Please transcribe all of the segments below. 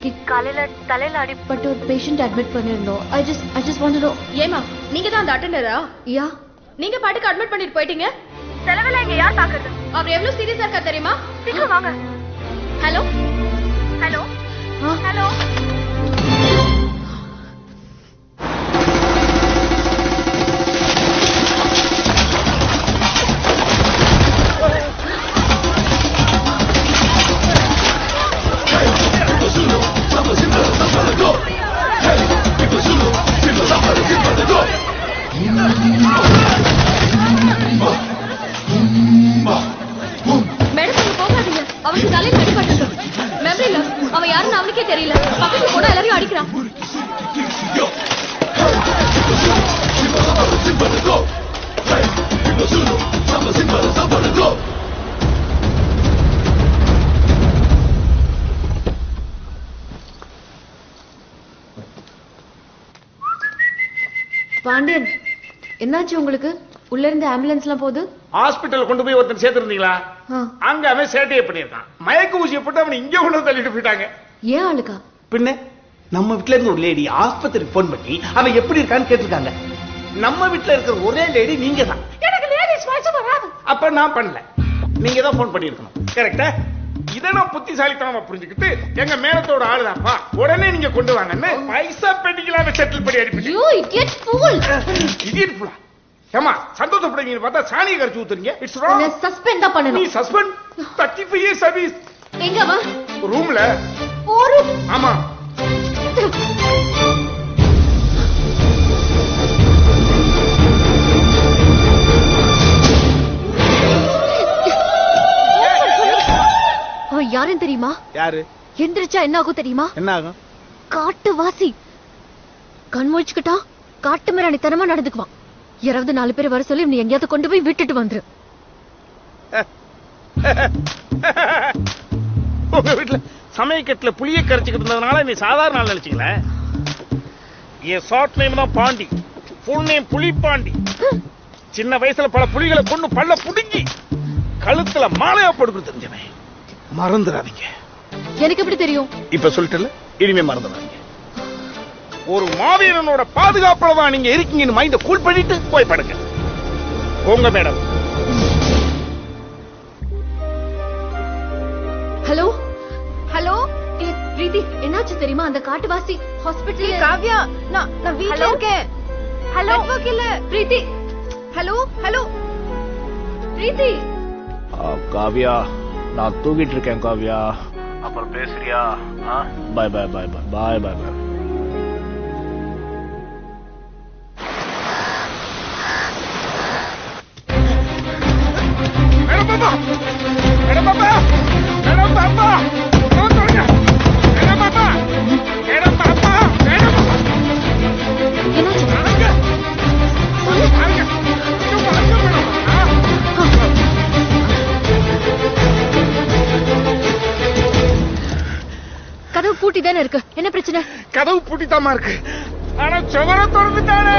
இன்னைக்கு காலையில தலையில அடிபட்டு ஒரு பேஷண்ட் அட்மிட் பண்ணிருந்தோம். I just want to know. ஏமா நீங்க தான் அந்த அட்டெண்டரா? யா. நீங்க பாட்டுக்கு அட்மிட் பண்ணிட்டு போயிட்டீங்க. செலவுல இங்க யார் பாக்குறது? அவர் எவ்வளவு சீரியஸா இருக்கா தெரியுமா? சீக்கிரம் வாங்க. Hello hello hello. மேடம் போகாதீங்க. அவனுக்கு தலையில அடிபட்டு மெமரி இல்ல. அவன் யாருன்னு அவனுக்கே தெரியல. பக்கத்துல கூட எல்லாரையும் அடிக்கிறான். பாண்டியன், என்னாச்சு உங்களுக்கு? உள்ள இருந்து ஆம்புலன்ஸ் எல்லாம் போகுது. ஹாஸ்பிட்டல் கொண்டு போய் ஒருத்தன் சேர்த்திருந்தீங்களா? அங்க அவன் சேட்டையை பண்ணிருக்கான். மயக்க ஊசியை போட்டு அவனை இங்க கொண்டு தள்ளிட்டு போயிட்டாங்க. ஏன் ஆளுக்கா? பின்ன நம்ம வீட்டுல இருந்து ஒரு லேடி ஆஸ்பத்திரிக்கு போன் பண்ணி அவன் எப்படி இருக்கான்னு கேட்டிருக்காங்க. நம்ம வீட்டுல இருக்கிற ஒரே லேடி நீங்க தான். எனக்கு லேடிஸ் வாய்ஸ் வராது. அப்ப நான் பண்ணல, நீங்க தான் போன் பண்ணிருக்கணும். கரெக்டா? இதை நான் புத்திசாலித்தனமா புரிஞ்சுக்கிட்டு எங்க மேலத்தோட ஆளுதான்ப்பா, உடனே நீங்க கொண்டு வாங்கன்னு பைசா பெட்டிக்கலாம செட்டில் பண்ணி அனுப்பிட்டு. You idiot fool. இடியட் ஃபூலா? ஏமா சந்தோஷப்படுவீங்கன்னு பார்த்தா சாணியை கரைச்சு ஊத்துறீங்க. It's wrong. என்ன சஸ்பெண்ட் தான் பண்ணனும். நீ சஸ்பெண்ட் 35 இயர்ஸ் சர்வீஸ். எங்க வா? ரூம்ல. ஒரு ஆமா. யாருன்னு தெரியுமா? யாரு? எந்திரிச்சா என்ன ஆகும் தெரியுமா? என்ன ஆகும்? காட்டு வாசி. கண் முழிச்சுக்கிட்டா காட்டு மிராணித்தனமா நடந்துக்குவான். யாராவது 4 பேர் வர சொல்லி நீ எங்கேயாவது கொண்டு போய் விட்டுட்டு வந்துரு. உங்க வீட்டுல சமயக்கட்டுல புளிய கரைச்சிக்கிட்டு இருந்ததுனால நீ சாதாரண ஆள் நினைச்சீங்களே? என் ஷார்ட் நேம் தான் பாண்டி, ஃபுல் நேம் புலிப்பாண்டி. சின்ன வயசுல பல புலிகளை கொண்டு பல்ல புடுங்கி கழுத்துல மாலையா போட்டு தெரிஞ்சவன். மறந்துடாதீங்க. எனக்கு எப்படி தெரியும்? இப்ப சொல்லிட்டல, இனிமே மறந்துடாதீங்க. ஒரு மாவீரனோட பாதுகாப்புல தான் நீங்க இருக்கீங்கன்னு மைண்ட கூல் பண்ணிட்டு போய் படுங்க. போங்க மேடம். Hello hello. பிரீத்தி, என்னாச்சு தெரியுமா? அந்த காட்டுவாசி ஹாஸ்பிடல்ல. காவ்யா, நான் வீட்ல இருக்கேன். ஹலோ. நெட்வொர்க் இல்ல. பிரீத்தி. Hello hello. பிரீத்தி. காவ்யா, நான் தூங்கிட்டு இருக்கேன் காவ்யா. அப்புறம் பேசுறியா? Bye bye bye bye bye bye bye. Madam பாப்பா, மேடம் பாப்பா, மேடம் பாப்பா, சொல்லுங்க. மேடம் பாப்பா, மேடம் பாப்பா, மேடம் பாப்பா. என்னாச்சு? வாங்க. வாங்க. இங்க வாங்க மேடம். கதவு பூட்டி தானே இருக்கு. என்ன பிரச்சனை? கதவு பூட்டித்தாமா இருக்கு, ஆனா சுவரை திறந்துட்டானே.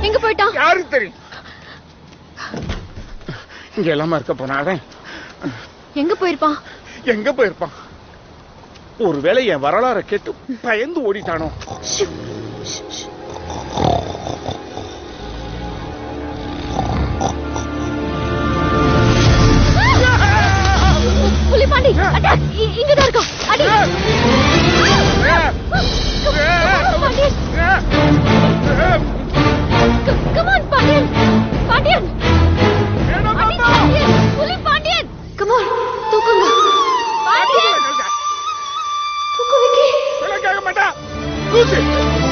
எங்க போயிட்டான்? யாருக்கு தெரியும்? இங்க எல்லாமா இருக்க போனாலே எங்க போயிருப்பான்? எங்க போயிருப்பான்? ஒருவேளை என் வரலாறை கேட்டு பயந்து ஓடிட்டானோ? புலிபாண்டி, அட்டாக்! இங்கதான் இருக்கோம். அடி! Come on, Pandian! Pandian! புலிபாண்டியன்! Come on, தூக்குங்க. பாண்டியன்! தூக்கு விக்கி. கேட்க மாட்டா. தூக்கு.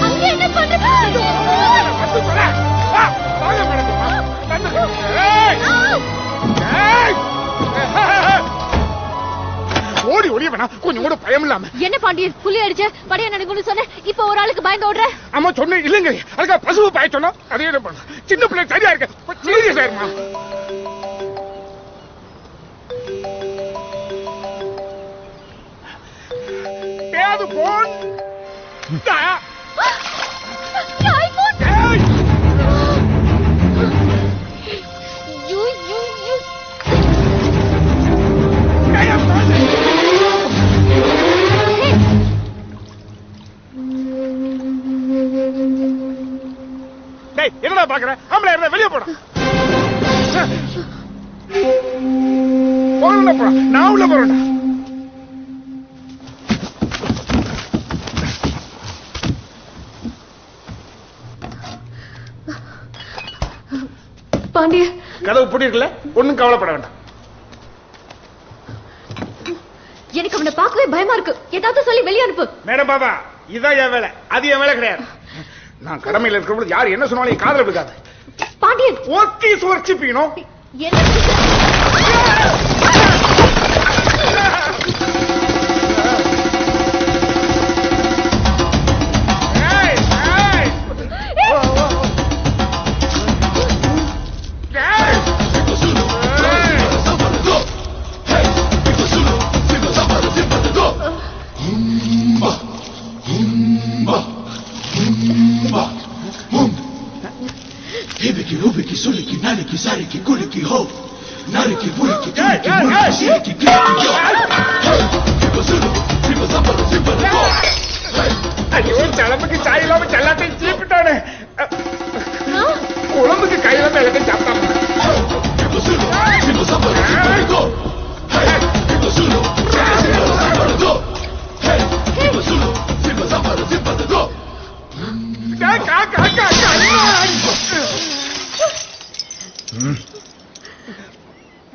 அங்க என்ன பண்ற? வந்து சொல்ல. வாங்க மேடம். வந்து. ஏய்! ஏய்! ஓடி ஓடி வேணா, கொஞ்சம் கூட பயம் இல்லாம. என்ன பாண்டியன், புலி அடிச்ச படைய நடக்கும்னு சொன்ன, இப்ப ஒரு ஆளுக்கு பயந்து ஓடுற? ஆமா சொன்னேன் இல்லங்க, அதுக்கு பசுவை பாய சொன்னா அதே என்ன பண்ண. சின்ன பிள்ளை சரியா இருக்க, சீரியஸா இருமா. அது போன். You. I am என்னடா பாக்குற? ஆம்பளை இருந்தா வெளியே போடா. போடா, நான் உள்ள போறேன்டா. பாண்டிய கதவு பூட்டி இருக்குல்ல, ஒண்ணும் கவலைப்பட வேண்டாம். எனக்கு அவனை பார்க்கவே பயமா இருக்கு. ஏதாவது சொல்லி வெளியே அனுப்பு. மேடம் பாபா, இதான் என் வேலை, அது என் வேலை கிடையாது. நான் கடமையில் இருக்கிறபோது யார் என்ன சொன்னாலும் என் காதுல விழுக்காது. பாண்டியன் ஓகே சுவர்ச்சி பீனோ. என்ன Hibiki, hubiki, suliki, naliki, sariki, kuliki, ho. Nariki, buliki, tuliki, muliki, siliki, kiliki, yo. Simba Zulu, Simba Sambalo, Simba the go. ஐயோ, சலம்புக்கு சாய் இல்லாம எல்லாத்தையும் சீப்பிட்டானே. குழம்புக்கு கை இல்லாம எல்லாத்தையும் சாப்பிட்டான். Simba Zulu, Simba Sambalo, Simba the go. Simba Zulu, Simba Sambalo, go. Simba Zulu, Simba Sambalo, Simba the go.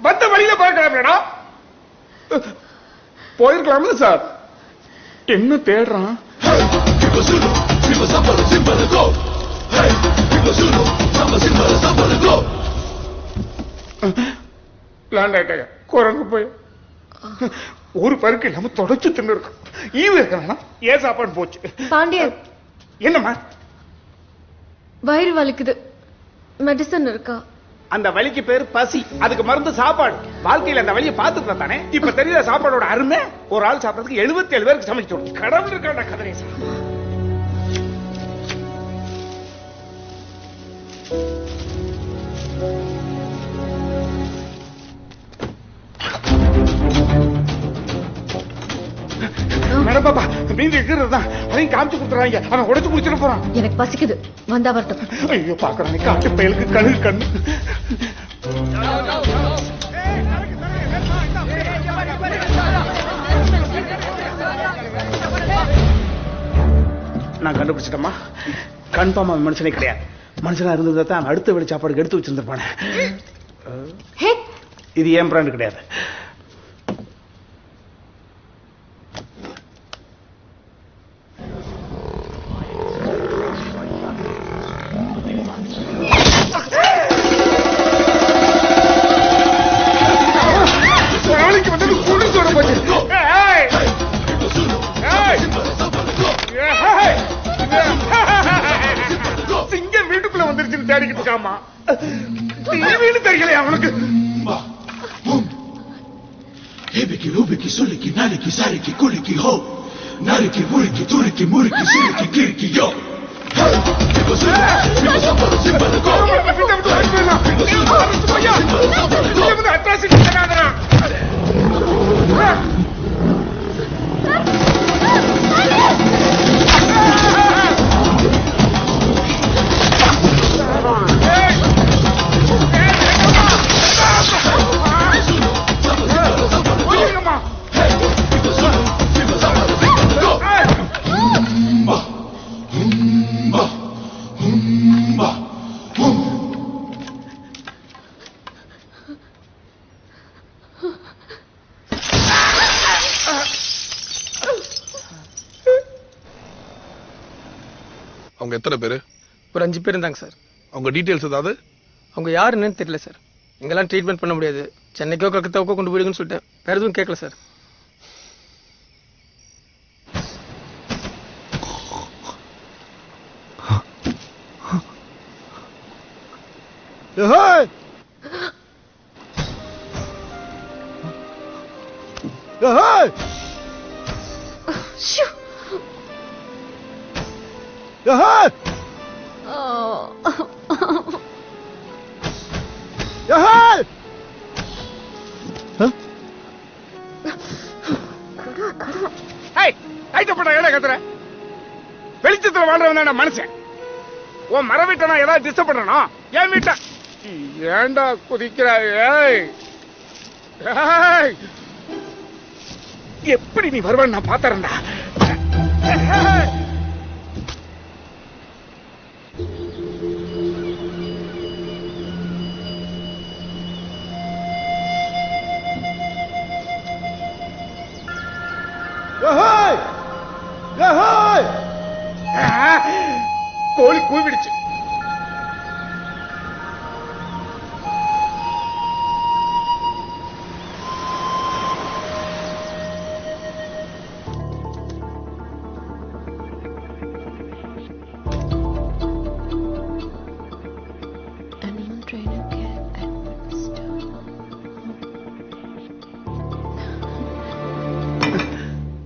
வந்த வழியில பார்க்கலாம்டா. போயிருக்கலாம்ல sir. என்ன தேடுறான்? Simba Zulu, Simba Sambalo, Simba the go. Simba Zulu, Simba Sambalo, go. Land ஆயிட்டாங்க. குரங்கு போய் ஒரு பருக்கு இல்லாம தொடச்சு தின்னு இருக்கும். ஈவு இருக்கா? ஏன் சாப்பாடு போச்சு? பாண்டியன் என்னம்மா? வயிறு வலிக்குது, மெடிசன் இருக்கா? அந்த வலிக்கு பேரு பசி, அதுக்கு மருந்து சாப்பாடு. வாழ்க்கையில அந்த வலியை பார்த்துட்டு தானே இப்ப தெரியல சாப்பாடோட அருமை. ஒரு ஆள் சாப்பிடறதுக்கு 77 பேருக்கு சமைச்சு கடவுள் இருக்காண்டா கதிரேசா. மேடம் பாப்பா, மீதி இருக்கிறது தான், அதையும் காமிச்சு கொடுத்துறாங்க. அவன் உடைச்சு குடிச்சிட்டு போறான். எனக்கு பசிக்குது, வந்தா வரட்டும். ஐயோ, பாக்குறானே காட்டு பயலுக்கு கழுகு கண்ணு. நான் கண்டுபிடிச்சிட்டேம்மா. கன்ஃபார்ம் அவன் மனுஷனே கிடையாது. மனுஷனா இருந்ததை தான் அவன் அடுத்த வேலை சாப்பாடுக்கு எடுத்து வச்சிருந்திருப்பானே. இது ஏன் பிராண்ட் கிடையாது. சிங்கம் வீட்டுக்குள்ள வந்துருச்சுன்னு தேடிக்கிட்டு இருக்காமா. வீடு தெரியலையா அவனுக்கு? Hibiki, hubiki, suliki, naliki, sariki, kuliki, ho. Nariki, buliki, tuliki, muliki, siliki, kiliki, yo. Simba Zulu, Simba Sambalo, Simba the go. அவங்க எத்தனை பேரு? ஒரு 5 பேர் இருந்தாங்க சார். அவங்க டீடைல்ஸ் ஏதாவது? அவங்க யாருன்னு தெரியல சார். இங்கெல்லாம் ட்ரீட்மெண்ட் பண்ண முடியாது, சென்னைக்கோ கல்கத்தாவுக்கோ கொண்டு போயிடுங்கன்னு சொல்லிட்டேன். வேற எதுவும் கேட்கல சார். வெளிச்சத்துல வாழ்றவன் தான் மனுஷன். உன் மர வீட்டை நான் ஏதாவது டிஸ்டர்ப் பண்ணணும்? என் வீட்டை ஏண்டா குதிக்கிற? ஏய் ஏய், எப்படி நீ வருவன்னு நான் பாத்தறேன்டா. கோழி கூவிடுச்சு.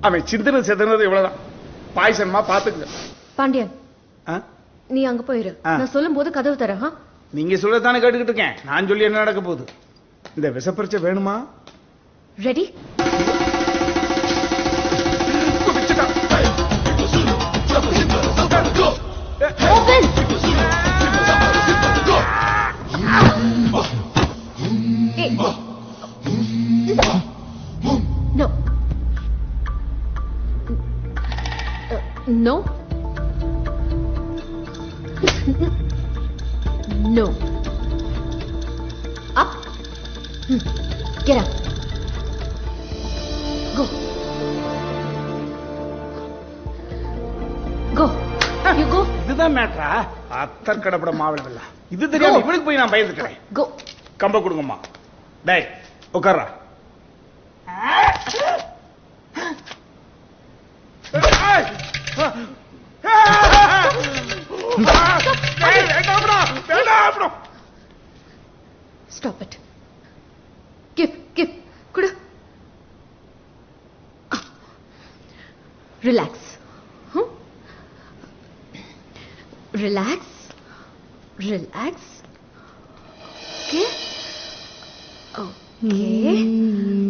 அவன் சிந்தனை செதனது இவ்வளவுதான். பாய்சன்மா பாத்துக்க. பாண்டியன், ஆ? நீ அங்க போயிரு. ஆ. நான் சொல்லும் போது கதவு தர. நீங்க சொல்லத்தானே கேட்டுக்கிட்டு இருக்கேன். நான் சொல்லி என்ன நடக்க போகுது? இந்த விஷப்பரிச்சை வேணுமா? ரெடி? குதிச்சுட்டான். Open. No. No. Up. Get up. Go. Go. You go. இதுதான் மேட்ரா? அத்தர் கடப்பட மாவிளவில்ல. இது தெரியாம இவனுக்கு போய் நான் பயந்துக்கிறேன். Go. கம்ப கொடுங்கம்மா. டேய் உட்கார்றா. Stop it. Give. Kudu. Relax. Relax. Okay. Okay.